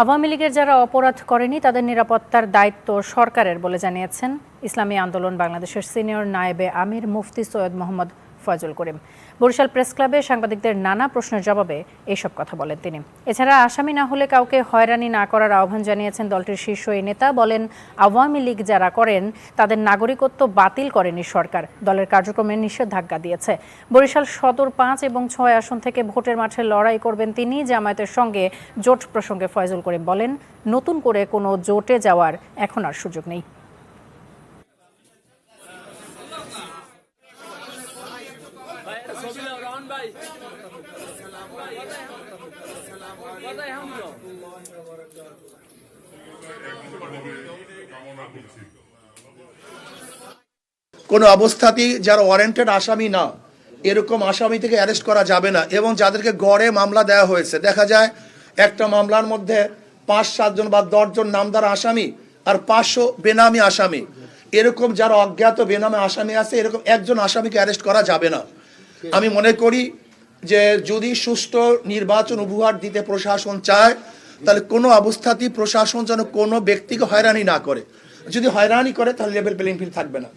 আওয়ামী লীগের যারা অপরাধ করেনি তাদের নিরাপত্তার দায়িত্ব সরকারের বলে জানিয়েছেন ইসলামী আন্দোলন বাংলাদেশের সিনিয়র নায়েবে আমির মুফতি সৈয়দ মোহাম্মদ ফয়জুল করিম। বরিশাল প্রেস ক্লাবে সাংবাদিকদের নানা প্রশ্নের জবাবে এসব কথা বলেন তিনি। এছাড়া আসামি না হলে কাউকে হয়রানি না করার আহ্বান জানিয়েছেন দলটির শীর্ষ এই নেতা। বলেন, আওয়ামী লীগ যারা করেন তাদের নাগরিকত্ব বাতিল করেনি সরকার, দলের কার্যক্রমে নিষেধাজ্ঞা দিয়েছে। বরিশাল সদর 5 এবং 6 আসন থেকে ভোটের মাঠে লড়াই করবেন তিনি। জামায়াতের সঙ্গে জোট প্রসঙ্গে ফয়জুল করিম বলেন, নতুন করে কোনো জোটে যাওয়ার এখন আর সুযোগ নেই। কোনো অবস্থাতেই যারা ওয়ারেন্টেড আসামি না এরকম আসামি থেকে অ্যারেস্ট করা যাবে না। এবং যাদেরকে গড়ে মামলা দেওয়া হয়েছে, দেখা যায় একটা মামলার মধ্যে 5-7 জন বা 10 জন নামদার আসামি আর 500 বেনামি আসামি, এরকম যারা অজ্ঞাত বেনামে আসামি আছে এরকম একজন আসামিকে অ্যারেস্ট করা যাবে না। আমি মনে করি যে যদি সুষ্ঠু নির্বাচন উপহার দিতে প্রশাসন চায় তাহলে কোনো অবস্থাতেই প্রশাসন যেন কোনো ব্যক্তিকে হয়রানি না করে। যদি হয়রানি করে তাহলে লেভেল প্লেইং ফিল্ড থাকবে না।